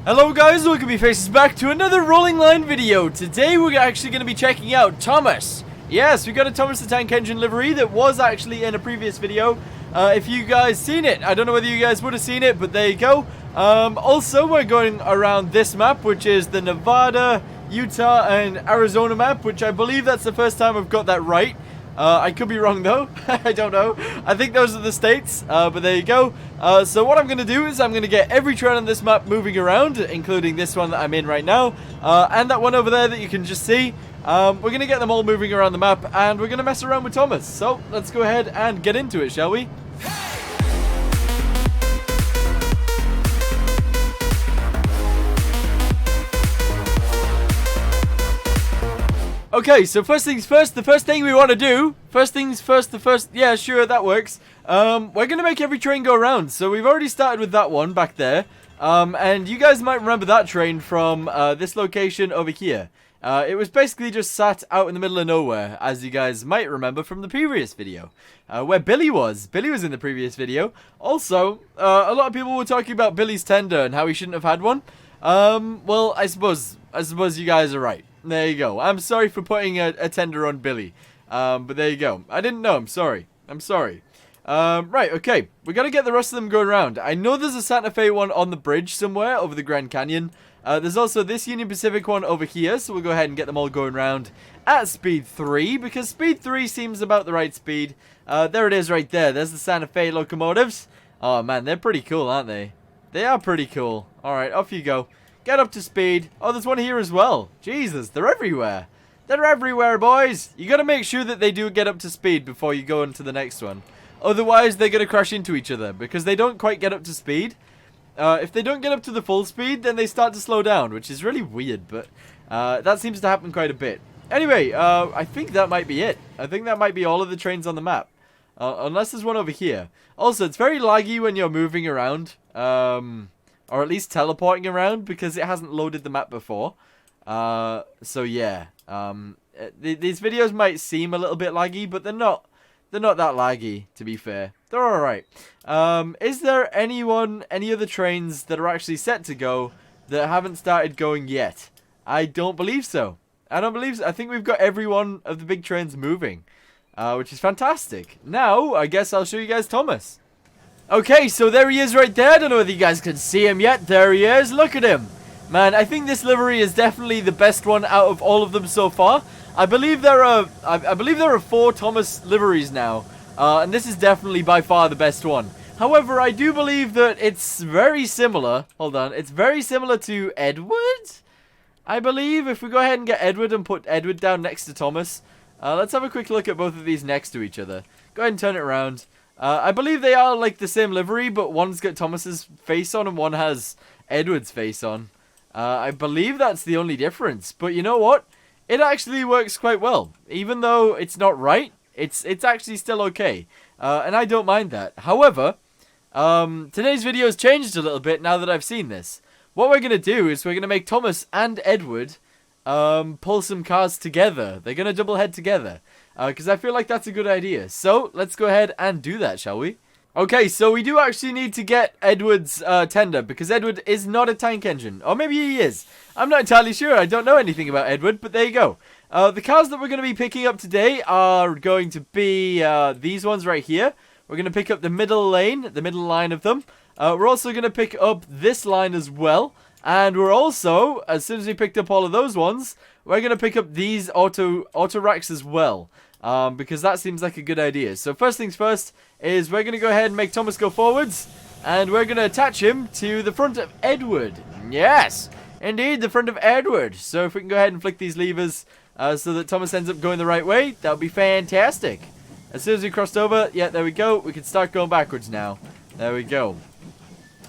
Hello guys, welcome your faces back to another Rolling Line video. Today we're actually going to be checking out Thomas. Yes, we got a Thomas the Tank Engine livery that was actually in a previous video. If you guys seen it, I don't know whether you guys would have seen it, but there you go. Also, we're going around this map, which is the Nevada, Utah, and Arizona map, which I believe that's the first time I've got that right. I could be wrong though. I don't know. I think those are the states, but there you go. So what I'm going to do is I'm going to get every train on this map moving around, including this one that I'm in right now, and that one over there that you can just see. We're going to get them all moving around the map, and we're going to mess around with Thomas. So let's go ahead and get into it, shall we? Okay, so first things first, the first thing we want to do, yeah, sure, that works. We're going to make every train go around. So we've already started with that one back there. And you guys might remember that train from this location over here. It was basically just sat out in the middle of nowhere, as you guys might remember from the previous video. Where Billy was. Billy was in the previous video. Also, a lot of people were talking about Billy's tender and how he shouldn't have had one. Well, I suppose you guys are right. There you go. I'm sorry for putting a tender on Billy. But there you go. I didn't know. I'm sorry. Right, okay. We gotta get the rest of them going around. I know there's a Santa Fe one on the bridge somewhere over the Grand Canyon. There's also this Union Pacific one over here, so we'll go ahead and get them all going around at speed 3, because speed 3 seems about the right speed. There it is right there. There's the Santa Fe locomotives. Oh, man, they're pretty cool, aren't they? They are pretty cool. Alright, off you go. Get up to speed. Oh, there's one here as well. Jesus, they're everywhere. They're everywhere, boys. You gotta make sure that they do get up to speed before you go into the next one. Otherwise, they're gonna crash into each other because they don't quite get up to speed. If they don't get up to the full speed, then they start to slow down, which is really weird, but that seems to happen quite a bit. Anyway, I think that might be it. I think that might be all of the trains on the map. Unless there's one over here. Also, it's very laggy when you're moving around. Or at least teleporting around, because it hasn't loaded the map before. So yeah. These videos might seem a little bit laggy, but they're not that laggy, to be fair. They're alright. Is there any other trains that are actually set to go that haven't started going yet? I don't believe so. I think we've got every one of the big trains moving, which is fantastic. Now, I guess I'll show you guys Thomas. Okay, so there he is right there. I don't know whether you guys can see him yet. There he is. Look at him. Man, I think this livery is definitely the best one out of all of them so far. I believe there are 4 Thomas liveries now. And this is definitely by far the best one. However, I do believe that it's very similar. Hold on. It's very similar to Edward, I believe. If we go ahead and get Edward and put Edward down next to Thomas. Let's have a quick look at both of these next to each other. Go ahead and turn it around. I believe they are like the same livery, but one's got Thomas's face on and one has Edward's face on. I believe that's the only difference. But you know what? It actually works quite well. Even though it's not right, it's actually still okay. And I don't mind that. However, today's video has changed a little bit now that I've seen this. What we're going to do is we're going to make Thomas and Edward pull some cars together. They're going to double head together. Because I feel like that's a good idea. So, let's go ahead and do that, shall we? Okay, so we do actually need to get Edward's tender, because Edward is not a tank engine. Or maybe he is. I'm not entirely sure. I don't know anything about Edward, but there you go. The cars that we're going to be picking up today are going to be these ones right here. We're going to pick up the middle lane, the middle line of them. We're also going to pick up this line as well. And we're also, as soon as we picked up all of those ones, we're going to pick up these auto racks as well. Because that seems like a good idea. So first things first is we're going to go ahead and make Thomas go forwards. And we're going to attach him to the front of Edward. Yes, indeed, the front of Edward. So if we can go ahead and flick these levers so that Thomas ends up going the right way, that would be fantastic. As soon as we crossed over, yeah, there we go. We can start going backwards now. There we go.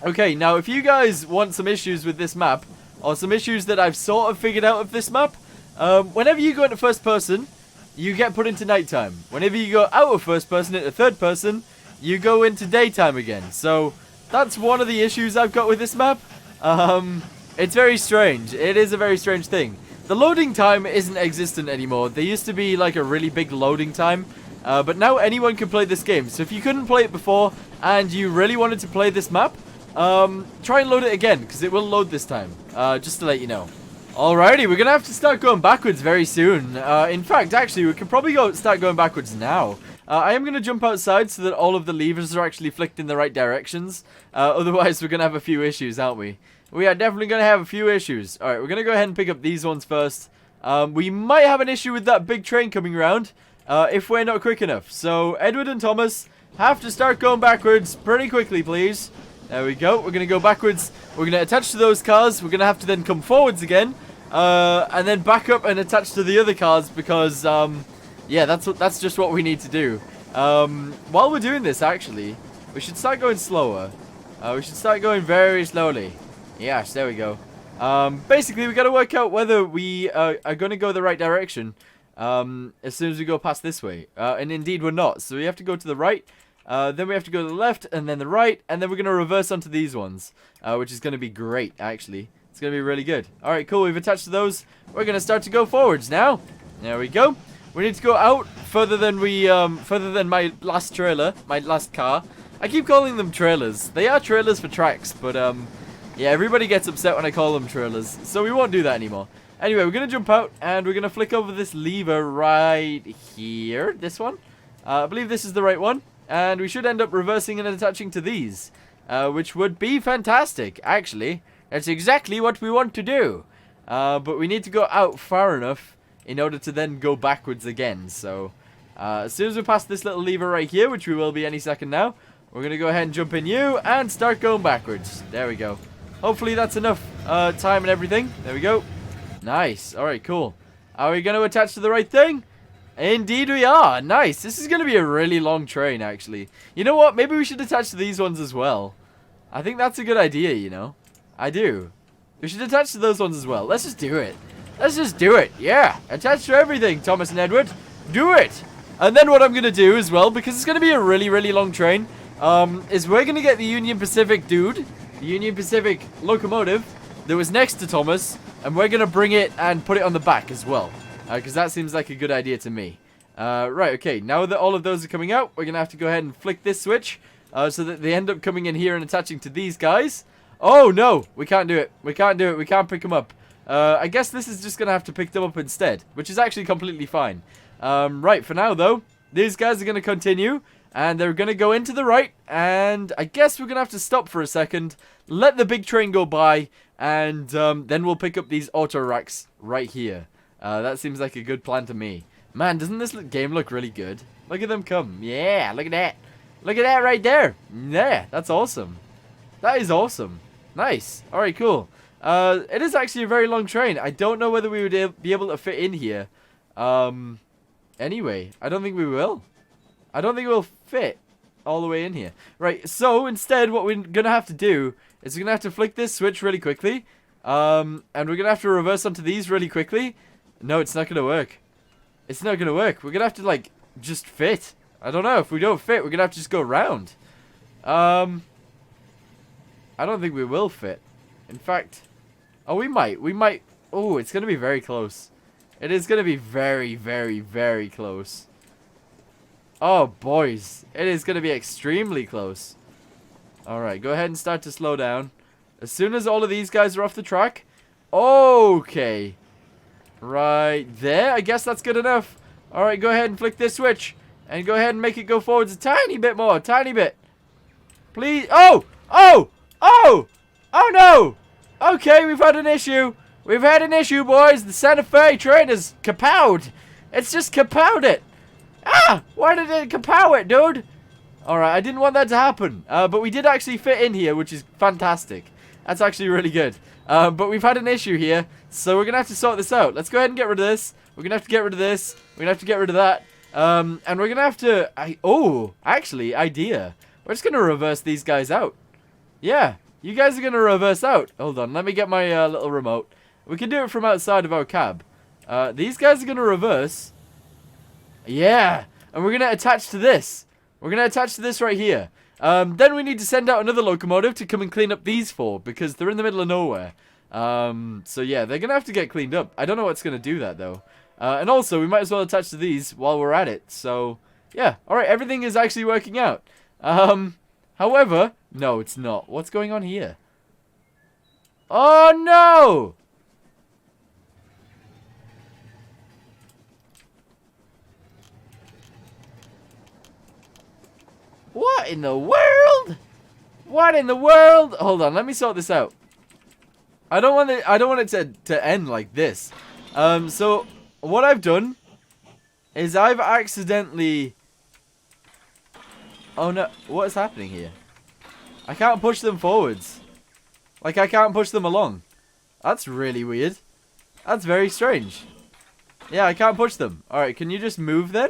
Okay, now if you guys want some issues with this map, or some issues that I've sort of figured out of this map, whenever you go into first person, you get put into nighttime. Whenever you go out of first person into third person, you go into daytime again. So that's one of the issues I've got with this map. It's very strange. It is a very strange thing. The loading time isn't existent anymore. There used to be like a really big loading time. But now anyone can play this game. So if you couldn't play it before and you really wanted to play this map, try and load it again, because it will load this time. Just to let you know. Alrighty, we're going to have to start going backwards very soon. In fact, actually, we can probably start going backwards now. I am going to jump outside so that all of the levers are actually flicked in the right directions. Otherwise, we're going to have a few issues, aren't we? We are definitely going to have a few issues. Alright, we're going to go ahead and pick up these ones first. We might have an issue with that big train coming around if we're not quick enough. So, Edward and Thomas have to start going backwards pretty quickly, please. There we go. We're going to go backwards. We're going to attach to those cars. We're going to have to then come forwards again. And then back up and attach to the other cars because, yeah, that's just what we need to do. While we're doing this, actually, we should start going slower. We should start going very slowly. Yes, there we go. Basically, we got to work out whether we are going to go the right direction as soon as we go past this way. And indeed, we're not. So we have to go to the right. Then we have to go to the left and then the right. And then we're going to reverse onto these ones, which is going to be great, actually. It's going to be really good. All right, cool. We've attached to those. We're going to start to go forwards now. There we go. We need to go out further than my last trailer, my last car. I keep calling them trailers. They are trailers for tracks, but yeah, everybody gets upset when I call them trailers, so we won't do that anymore. Anyway, we're going to jump out, and we're going to flick over this lever right here. This one. I believe this is the right one. And we should end up reversing and attaching to these, which would be fantastic, actually. That's exactly what we want to do. But we need to go out far enough in order to then go backwards again. So, as soon as we pass this little lever right here, which we will be any second now, we're going to go ahead and jump in you and start going backwards. There we go. Hopefully that's enough time and everything. There we go. Nice. Alright, cool. Are we going to attach to the right thing? Indeed we are. Nice. This is going to be a really long train, actually. You know what? Maybe we should attach to these ones as well. I think that's a good idea, you know. I do. We should attach to those ones as well. Let's just do it. Let's just do it. Yeah. Attach to everything, Thomas and Edward. Do it. And then what I'm going to do as well, because it's going to be a really, really long train, is we're going to get the Union Pacific dude, the Union Pacific locomotive that was next to Thomas, and we're going to bring it and put it on the back as well. Because that seems like a good idea to me. Right, okay. Now that all of those are coming out, we're going to have to go ahead and flick this switch so that they end up coming in here and attaching to these guys. Oh, no. We can't do it. We can't do it. We can't pick them up. I guess this is just going to have to pick them up instead, which is actually completely fine. Right, for now, though, these guys are going to continue, and they're going to go into the right, and I guess we're going to have to stop for a second, let the big train go by, and then we'll pick up these auto racks right here. That seems like a good plan to me. Man, doesn't this game look really good? Look at them come. Yeah, look at that. Look at that right there. Yeah, that's awesome. That is awesome. Nice. Alright, cool. It is actually a very long train. I don't know whether we would be able to fit in here. Anyway, I don't think we will. I don't think we'll fit all the way in here. Right, so instead what we're going to have to do is we're going to have to flick this switch really quickly. And we're going to have to reverse onto these really quickly. No, it's not going to work. It's not going to work. We're going to have to, like, just fit. I don't know. If we don't fit, we're going to have to just go around. I don't think we will fit. In fact, oh, we might. We might. Oh, it's going to be very close. It is going to be very, very, very close. Oh, boys. It is going to be extremely close. Alright, go ahead and start to slow down. As soon as all of these guys are off the track. Okay. Right there. I guess that's good enough. Alright, go ahead and flick this switch. And go ahead and make it go forwards a tiny bit more. Tiny bit. Please. Oh! Oh! Oh! Oh no! Okay, we've had an issue. We've had an issue, boys. The Santa Fe train is kapowed. It's just kapowed it. Ah! Why did it kapow it, dude? Alright, I didn't want that to happen. But we did actually fit in here, which is fantastic. That's actually really good. But we've had an issue here, so we're going to have to sort this out. Let's go ahead and get rid of this. We're going to have to get rid of this. We're going to have to get rid of that. And we're going to have to... actually, idea. We're just going to reverse these guys out. Yeah, you guys are going to reverse out. Hold on, let me get my little remote. We can do it from outside of our cab. These guys are going to reverse. Yeah, and we're going to attach to this. We're going to attach to this right here. Then we need to send out another locomotive to come and clean up these four, because they're in the middle of nowhere. So yeah, they're going to have to get cleaned up. I don't know what's going to do that, though. And also, we might as well attach to these while we're at it. So, yeah. Alright, everything is actually working out. However, No, it's not. What's going on here? Oh, no! What in the world? What in the world? Hold on, let me sort this out. I don't want it to end like this. So what I've done is I've accidentally... Oh no, what is happening here? I can't push them forwards. Like, I can't push them along. That's really weird. That's very strange. Yeah, I can't push them. Alright, can you just move then?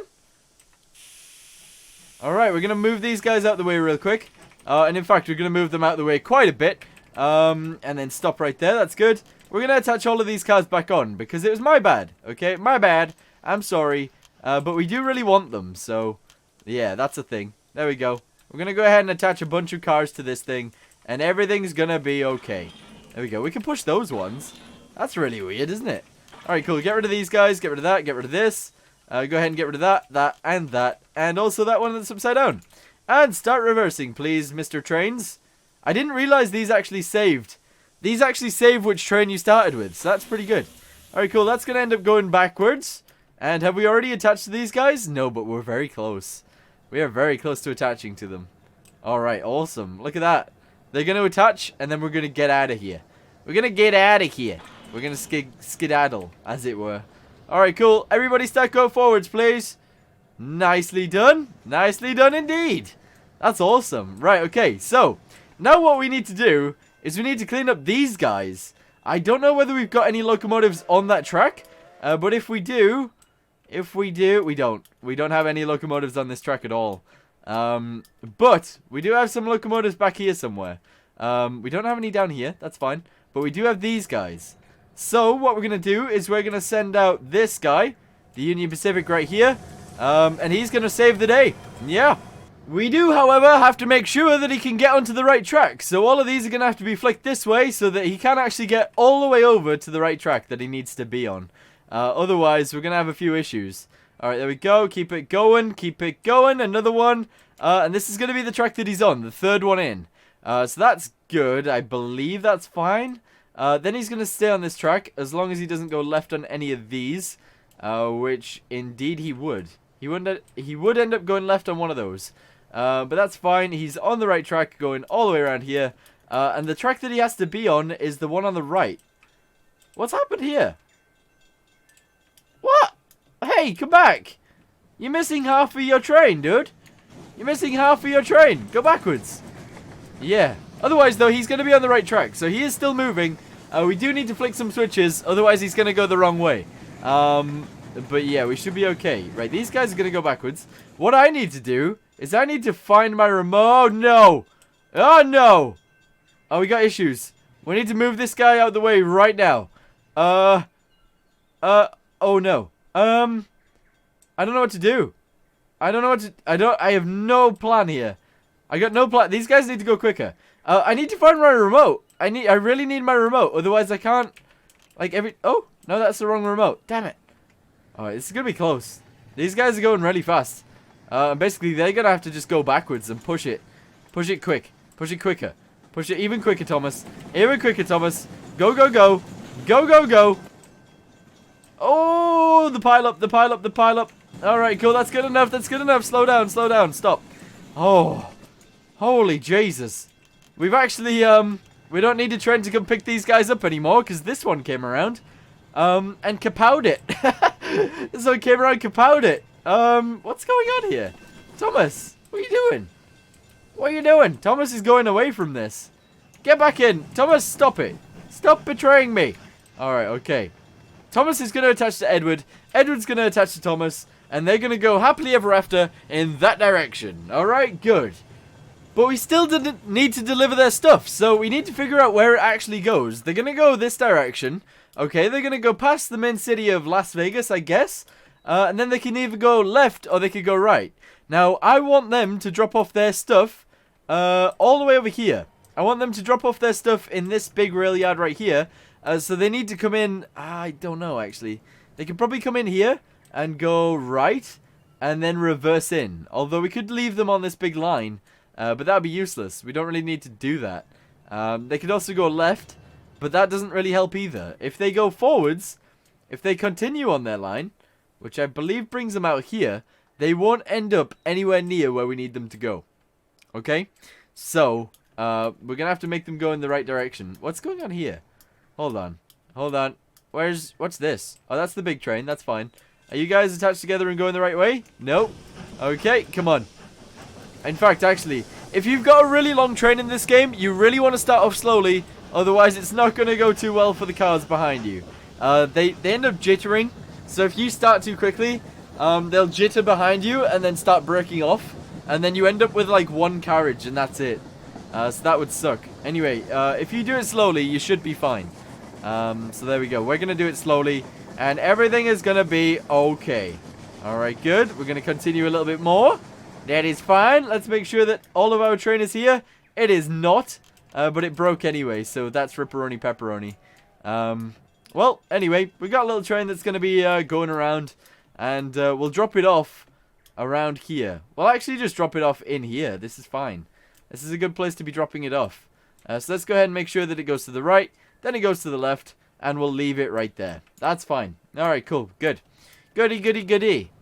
Alright, we're going to move these guys out the way real quick. And in fact, we're going to move them out the way quite a bit. And then stop right there. That's good. We're going to attach all of these cars back on because it was my bad. Okay, my bad. I'm sorry. But we do really want them. So, yeah, that's a thing. There we go. We're going to go ahead and attach a bunch of cars to this thing. And everything's going to be okay. There we go. We can push those ones. That's really weird, isn't it? Alright, cool. Get rid of these guys. Get rid of that. Get rid of this. Go ahead and get rid of that. And also that one that's upside down. And start reversing, please, Mr. Trains. I didn't realize these actually saved. These actually save which train you started with. So that's pretty good. Alright, cool. That's going to end up going backwards. And have we already attached to these guys? No, but we're very close. We are very close to attaching to them. Alright, awesome. Look at that. They're going to attach, and then we're going to get out of here. We're going to get out of here. We're going to skedaddle, as it were. Alright, cool. Everybody start go forwards, please. Nicely done. Nicely done indeed. That's awesome. Right, okay. So, now what we need to do is we need to clean up these guys. I don't know whether we've got any locomotives on that track. But if we do, we don't. We don't have any locomotives on this track at all. But we do have some locomotives back here somewhere. We don't have any down here. That's fine. But we do have these guys. So what we're going to do is we're going to send out this guy, the Union Pacific right here. And he's going to save the day. Yeah. We do, however, have to make sure that he can get onto the right track. So all of these are going to have to be flicked this way so that he can actually get all the way over to the right track that he needs to be on. Otherwise, we're going to have a few issues. Alright, there we go. Keep it going. Keep it going. Another one. And this is going to be the track that he's on. The third one in. So that's good. I believe that's fine. Then he's going to stay on this track as long as he doesn't go left on any of these. Which, indeed, he would. He would end up going left on one of those. But that's fine. He's on the right track going all the way around here. And the track that he has to be on is the one on the right. What's happened here? What? Hey, come back. You're missing half of your train, dude. You're missing half of your train. Go backwards. Yeah. Otherwise, though, he's going to be on the right track. So he is still moving. We do need to flick some switches. Otherwise, he's going to go the wrong way. But yeah, we should be okay. Right, these guys are going to go backwards. What I need to do is I need to find my remote. Oh, no. Oh, no. Oh, we got issues. We need to move this guy out of the way right now. Oh, no. I don't know what to do. I don't know what to... I have no plan here. I got no plan. These guys need to go quicker. I need to find my remote. I really need my remote. Otherwise, I can't... Like, Oh, no, that's the wrong remote. Damn it. Alright, this is going to be close. These guys are going really fast. Basically, they're going to have to just go backwards and push it. Push it quick. Push it quicker. Push it even quicker, Thomas. Even quicker, Thomas. Go, go, go. Go, go, go. Oh, the pile up, the pile up, the pile up. Alright, cool. That's good enough. That's good enough. Slow down, slow down. Stop. Oh, holy Jesus. We've actually, we don't need a train to come pick these guys up anymore because this one came around. And kapowed it. So it came around, kapowed it. What's going on here? Thomas, what are you doing? What are you doing? Thomas is going away from this. Get back in. Thomas, stop it. Stop betraying me. Alright, okay. Thomas is going to attach to Edward. Edward's going to attach to Thomas. And they're going to go happily ever after in that direction. Alright, good. But we still didn't need to deliver their stuff. So we need to figure out where it actually goes. They're going to go this direction. Okay, they're going to go past the main city of Las Vegas, I guess. And then they can either go left or they could go right. Now, I want them to drop off their stuff all the way over here. I want them to drop off their stuff in this big rail yard right here. So they need to come in... I don't know, actually. They could probably come in here and go right and then reverse in. Although we could leave them on this big line But that would be useless. We don't really need to do that. They could also go left, but that doesn't really help either. If they go forwards, if they continue on their line, which I believe brings them out here, they won't end up anywhere near where we need them to go. Okay? So, we're going to have to make them go in the right direction. What's going on here? Hold on. Hold on. What's this? Oh, that's the big train. That's fine. Are you guys attached together and going the right way? Nope. Okay, come on. In fact, actually, if you've got a really long train in this game, you really want to start off slowly. Otherwise, it's not going to go too well for the cars behind you. They end up jittering. So if you start too quickly, they'll jitter behind you and then start breaking off. And then you end up with like one carriage and that's it. So that would suck. Anyway, if you do it slowly, you should be fine. So there we go. We're going to do it slowly. And everything is going to be okay. Alright, good. We're going to continue a little bit more. That is fine. Let's make sure that all of our train is here. It is not. But it broke anyway. So that's ripperoni pepperoni. Well, anyway, we got a little train that's going to be going around. And we'll drop it off around here. Well, actually just drop it off in here. This is fine. This is a good place to be dropping it off. So let's go ahead and make sure that it goes to the right. Then it goes to the left. And we'll leave it right there. That's fine. Alright, cool. Good. Goody, goody, goody.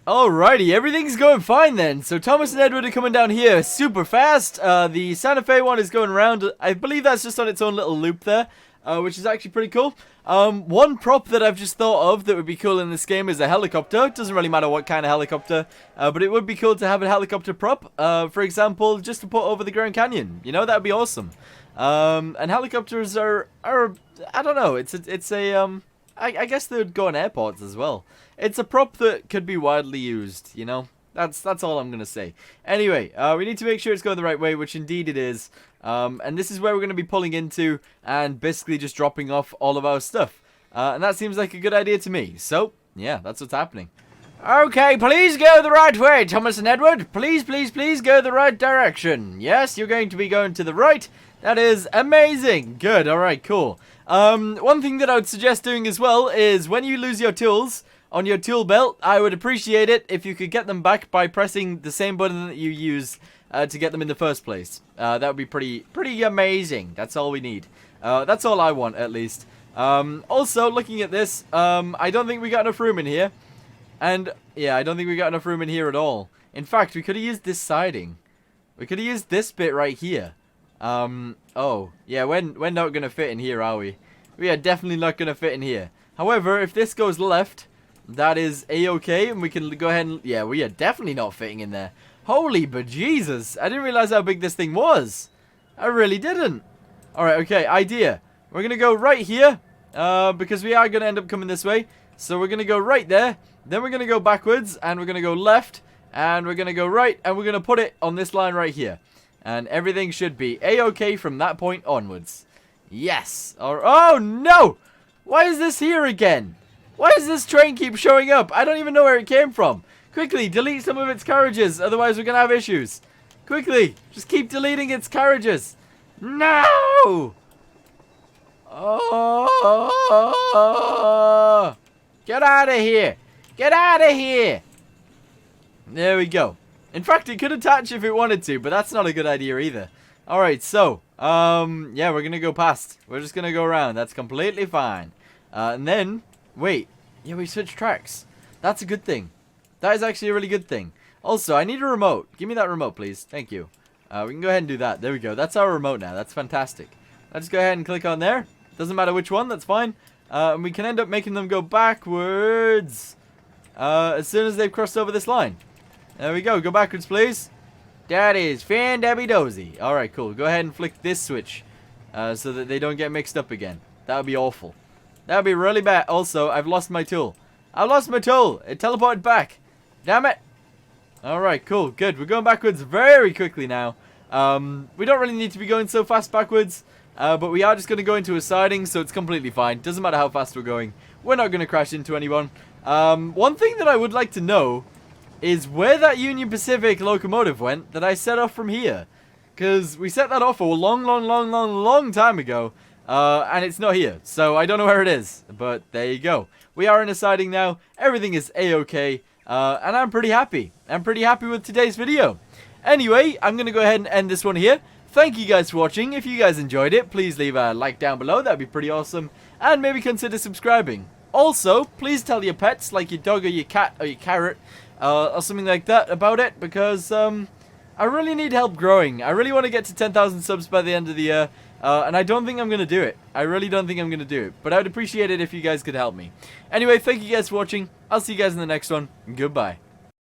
Alrighty, everything's going fine then. So Thomas and Edward are coming down here super fast. The Santa Fe one is going around. I believe that's just on its own little loop there, which is actually pretty cool. One prop that I've just thought of that would be cool in this game is a helicopter. It doesn't really matter what kind of helicopter, but it would be cool to have a helicopter prop. For example, just to put over the Grand Canyon. You know, that would be awesome. And helicopters are I don't know. I guess they would go on airports as well. It's a prop that could be widely used, you know? That's all I'm going to say. Anyway, we need to make sure it's going the right way, which indeed it is. And this is where we're going to be pulling into and basically just dropping off all of our stuff. And that seems like a good idea to me. So, yeah, that's what's happening. Okay, please go the right way, Thomas and Edward. Please, please, please go the right direction. Yes, you're going to be going to the right. That is amazing. Good, alright, cool. One thing that I would suggest doing as well is when you lose your tools on your tool belt, I would appreciate it if you could get them back by pressing the same button that you use to get them in the first place. That would be pretty amazing. That's all we need. That's all I want, at least. Also, looking at this, I don't think we got enough room in here. And, yeah, I don't think we got enough room in here at all. In fact, we could have used this siding. We could have used this bit right here. Oh, yeah, we're not going to fit in here, are we? We are definitely not going to fit in here. However, if this goes left, that is a-okay, and we can go ahead and... Yeah, we are definitely not fitting in there. Holy bejesus, I didn't realize how big this thing was. I really didn't. Alright, okay, idea. We're going to go right here, because we are going to end up coming this way. So we're going to go right there, then we're going to go backwards, and we're going to go left, and we're going to go right, and we're going to put it on this line right here. And everything should be a-okay from that point onwards. Yes. Oh, no! Why is this here again? Why does this train keep showing up? I don't even know where it came from. Quickly, delete some of its carriages, otherwise we're going to have issues. Quickly, just keep deleting its carriages. No! Oh! Get out of here! Get out of here! There we go. In fact, it could attach if it wanted to, but that's not a good idea either. Alright, so, yeah, we're going to go past. We're just going to go around. That's completely fine. And then... Wait, yeah, we switched tracks. That's a good thing. That is actually a really good thing. Also, I need a remote. Give me that remote, please. Thank you. We can go ahead and do that. There we go. That's our remote now. That's fantastic. Let's go ahead and click on there. Doesn't matter which one. That's fine. And we can end up making them go backwards as soon as they've crossed over this line. There we go. Go backwards, please. That is fan-dabby-dozy. Alright, cool. Go ahead and flick this switch so that they don't get mixed up again. That would be awful. That would be really bad. Also, I've lost my tool. I lost my tool. It teleported back. Damn it. Alright, cool. Good. We're going backwards very quickly now. We don't really need to be going so fast backwards. But we are just going to go into a siding, so it's completely fine. Doesn't matter how fast we're going. We're not going to crash into anyone. One thing that I would like to know is where that Union Pacific locomotive went that I set off from here. Because we set that off a long time ago. and it's not here. So I don't know where it is, but there you go. We are in a siding now. Everything is a-okay, and I'm pretty happy. I'm pretty happy with today's video. Anyway, I'm going to go ahead and end this one here. Thank you guys for watching. If you guys enjoyed it, please leave a like down below. That'd be pretty awesome. And maybe consider subscribing. Also, please tell your pets, like your dog or your cat or your carrot, or something like that about it, because I really need help growing. I really want to get to 10,000 subs by the end of the year, and I don't think I'm going to do it. I really don't think I'm going to do it, but I would appreciate it if you guys could help me. Anyway, thank you guys for watching. I'll see you guys in the next one. Goodbye.